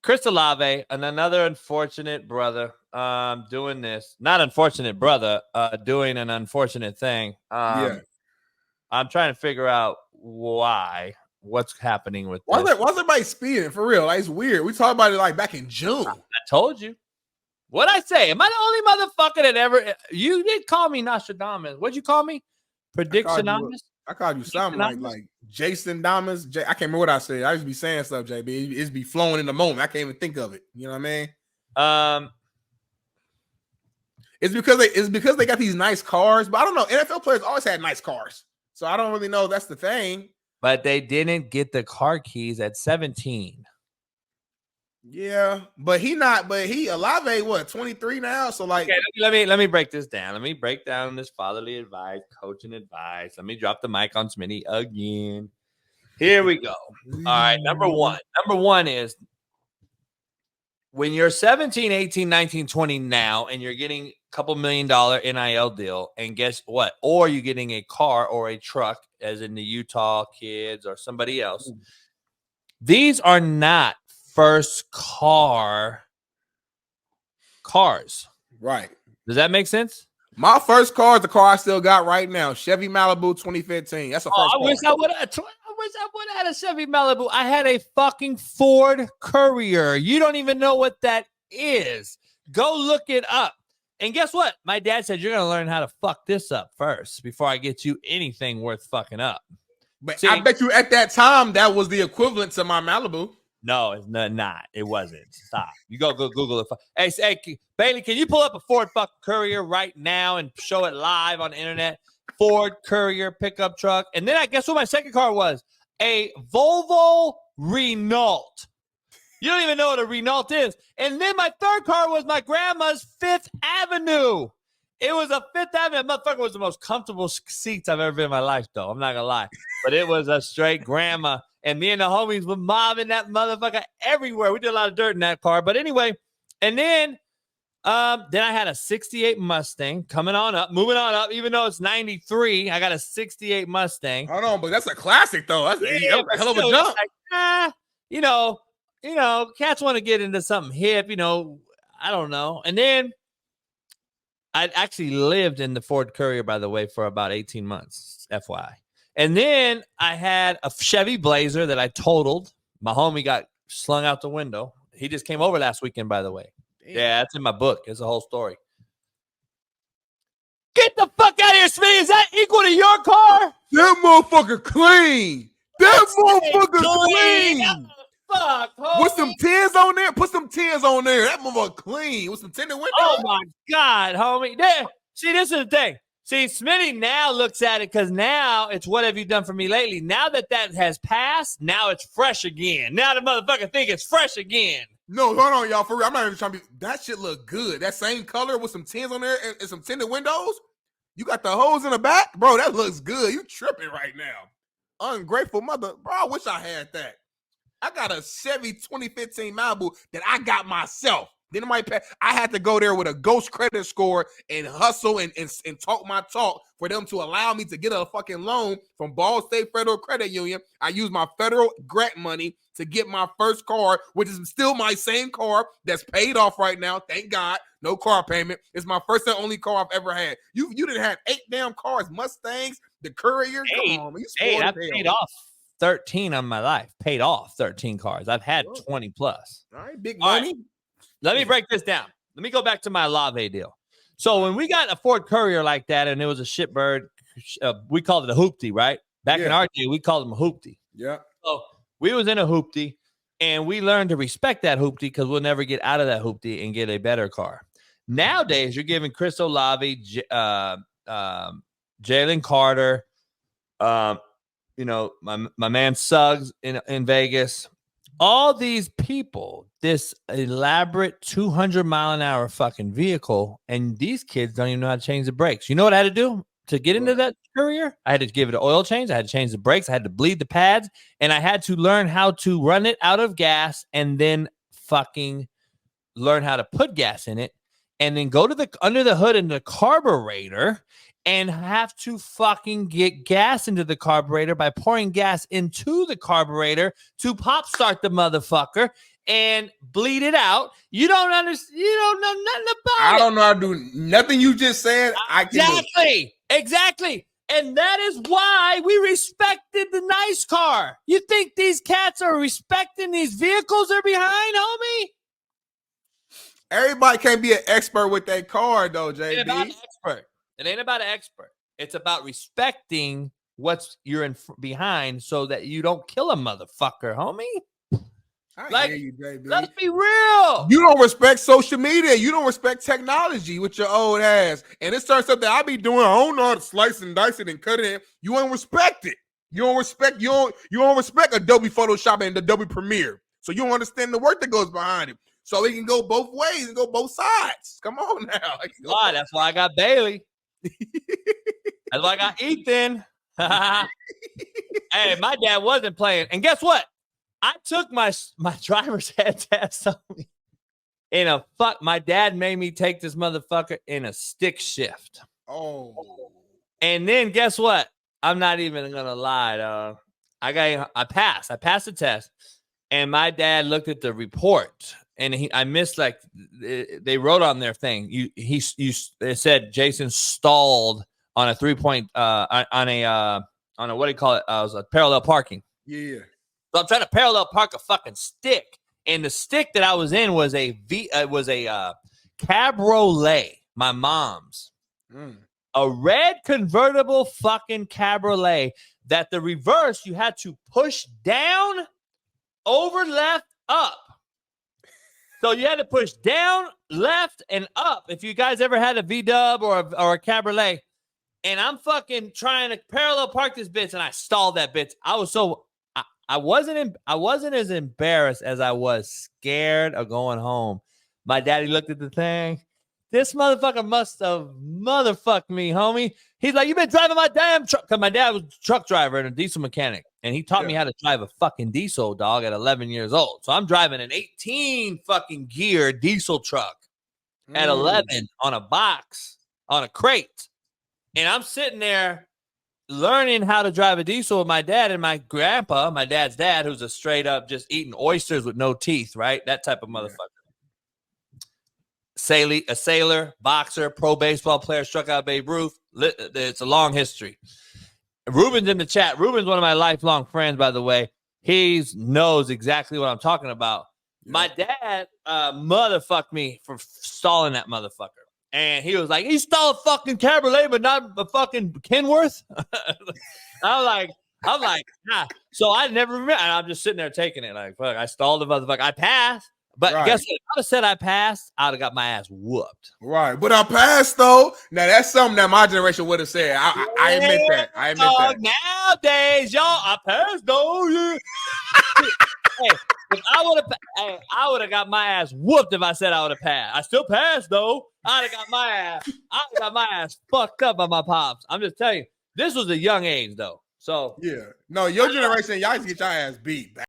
Chris Olave, and another unfortunate brother, doing this. Not unfortunate brother, doing an unfortunate thing. Yeah. I'm trying to figure out what's happening with Why this. is everybody speeding for real? Like, it's weird. We talked about it like back in June. I told you. What'd I say? Am I the only motherfucker that ever? You did call me Nostradamus. What'd you call me? Predictionamus? I called you something like Jason Damas. I can't remember what I said. I used to be saying stuff, JB. It's be flowing in the moment. I can't even think of it. You know what I mean? It's because they got these nice cars, but I don't know. NFL players always had nice cars, so I don't really know. That's the thing. But they didn't get the car keys at 17. Yeah, but Olave, what, 23 now? So like, okay, let me break this down. Let me break down this fatherly advice, coaching advice. Let me drop the mic on Smitty again. Here we go. All right, number one is when you're 17, 18, 19, 20 now, and you're getting a couple $1 million NIL deal, and guess what? Or you're getting a car or a truck, as in the Utah kids or somebody else. These are not first cars. Right. Does that make sense? My first car is the car I still got right now, Chevy Malibu 2015. That's a first car. I wish I would have had a Chevy Malibu. I had a fucking Ford Courier. You don't even know what that is. Go look it up. And guess what? My dad said, you're going to learn how to fuck this up first before I get you anything worth fucking up. But see, I bet you at that time, that was the equivalent to my Malibu. No, it's not. It wasn't. Stop. You go Google it. Hey, Bailey, can you pull up a Ford fucking Courier right now and show it live on the internet? Ford Courier pickup truck. And then I guess what my second car was? A Volvo Renault. You don't even know what a Renault is. And then my third car was my grandma's Fifth Avenue. It was a Fifth Avenue. That motherfucker was the most comfortable seats I've ever been in my life, though. I'm not going to lie. But it was a straight grandma. And me and the homies were mobbing that motherfucker everywhere. We did a lot of dirt in that car. But anyway, and then I had a 68 Mustang moving on up. Even though it's 93, I got a 68 Mustang. Hold on, but that's a classic, though. That's a hell of a jump. Like, you know, cats want to get into something hip, I don't know. And then I actually lived in the Ford Courier, by the way, for about 18 months, FYI. And then I had a Chevy Blazer that I totaled. My homie got slung out the window. He just came over last weekend, by the way. Damn. Yeah, that's in my book. It's a whole story. Get the fuck out of here, Smitty. Is that equal to your car? That motherfucker clean. That motherfucker clean. Fuck, homie. With some 10s on there? Put some 10s on there. That motherfucker clean. With some tinted windows. Oh, my God, homie. See, this is the thing. See, Smitty now looks at it because now it's what have you done for me lately? Now that has passed, now it's fresh again. Now the motherfucker think it's fresh again. No, hold on, y'all. For real, I'm not even trying to be. That shit look good. That same color with some tins on there and some tinted windows. You got the hose in the back, bro. That looks good. You tripping right now. Ungrateful mother. Bro, I wish I had that. I got a Chevy 2015 Malibu that I got myself. Then I had to go there with a ghost credit score and hustle and talk my talk for them to allow me to get a fucking loan from Ball State Federal Credit Union. I used my federal grant money to get my first car, which is still my same car that's paid off right now. Thank God. No car payment. It's my first and only car I've ever had. You didn't have 8 damn cars, Mustangs, the Courier. Come on, man. I paid off 13 on my life. Paid off 13 cars. I've had 20 plus. All right, big money. Right. Let me break this down. Let me go back to my Olave deal. So when we got a Ford Courier like that, and it was a shitbird, we called it a hoopty, right? Back in our day, we called them a hoopty. Yeah. So we was in a hoopty, and we learned to respect that hoopty because we'll never get out of that hoopty and get a better car. Nowadays, you're giving Chris Olave, Jalen Carter, my man Suggs in Vegas. All these people, this elaborate 200-mile-an-hour fucking vehicle, and these kids don't even know how to change the brakes. You know what I had to do to get into that Courier? I had to give it an oil change. I had to change the brakes. I had to bleed the pads, and I had to learn how to run it out of gas and then fucking learn how to put gas in it and then go to under the hood in the carburetor and have to fucking get gas into the carburetor by pouring gas into the carburetor to pop start the motherfucker and bleed it out. You don't understand. You don't know nothing about it. I don't know how to do nothing you just said. I can do. Exactly. And that is why we respected the nice car. You think these cats are respecting these vehicles they're behind, homie? Everybody can't be an expert with that car, though, JB. It ain't about an expert. It ain't about an expert. It's about respecting what's you're in behind so that you don't kill a motherfucker, homie. I hear you, JB. Let's be real. You don't respect social media. You don't respect technology with your old ass. And it's certain stuff that I be doing. I don't know how to slice and dice it and cut it in. You don't respect it. You don't respect Adobe Photoshop and Adobe Premiere. So you don't understand the work that goes behind it. So it can go both ways and go both sides. Come on now. That's why I got Bailey. That's why I got Ethan. Hey, my dad wasn't playing. And guess what? I took my driver's ed test on me my dad made me take this motherfucker in a stick shift. Oh. And then guess what? I'm not even gonna lie, dog. I passed the test, and my dad looked at the report, and I missed they wrote on their thing. It said Jason stalled on a 3-point on a what do you call it? It was a parallel parking. Yeah. So I'm trying to parallel park a fucking stick, and the stick that I was in was a cabriolet, my mom's, a red convertible fucking cabriolet that the reverse you had to push down, over, left, up. So you had to push down, left, and up. If you guys ever had a V-dub or a cabriolet, and I'm fucking trying to parallel park this bitch, and I stalled that bitch. I wasn't as embarrassed as I was scared of going home. My daddy looked at the thing. This motherfucker must have motherfucked me, homie. He's like, you been driving my damn truck. Because my dad was a truck driver and a diesel mechanic. And he taught me how to drive a fucking diesel, dog, at 11 years old. So I'm driving an 18 fucking gear diesel truck at 11 on a box, on a crate. And I'm sitting there learning how to drive a diesel with my dad and my grandpa, my dad's dad, who's a straight up just eating oysters with no teeth, right? That type of motherfucker. A sailor, boxer, pro baseball player, struck out Babe Ruth. It's a long history. Ruben's in the chat. Ruben's one of my lifelong friends, by the way. He knows exactly what I'm talking about. Yeah. My dad motherfucked me for stalling that motherfucker. And he was like, he stole a fucking cabriolet, but not a fucking Kenworth. I'm like, nah. So I never remember. And I'm just sitting there taking it like, fuck, I stalled the motherfucker. I passed. But guess what? If I would have said I passed, I would have got my ass whooped. Right. But I passed, though. Now, that's something that my generation would have said. I admit that. I admit that. Nowadays, y'all, I passed, though. Yeah. Hey, if I would have got my ass whooped if I said I would have passed. I still passed, though. I'd have got my ass fucked up by my pops. I'm just telling you, this was a young age, though. So yeah. No, your generation, y'all used to get your ass beat.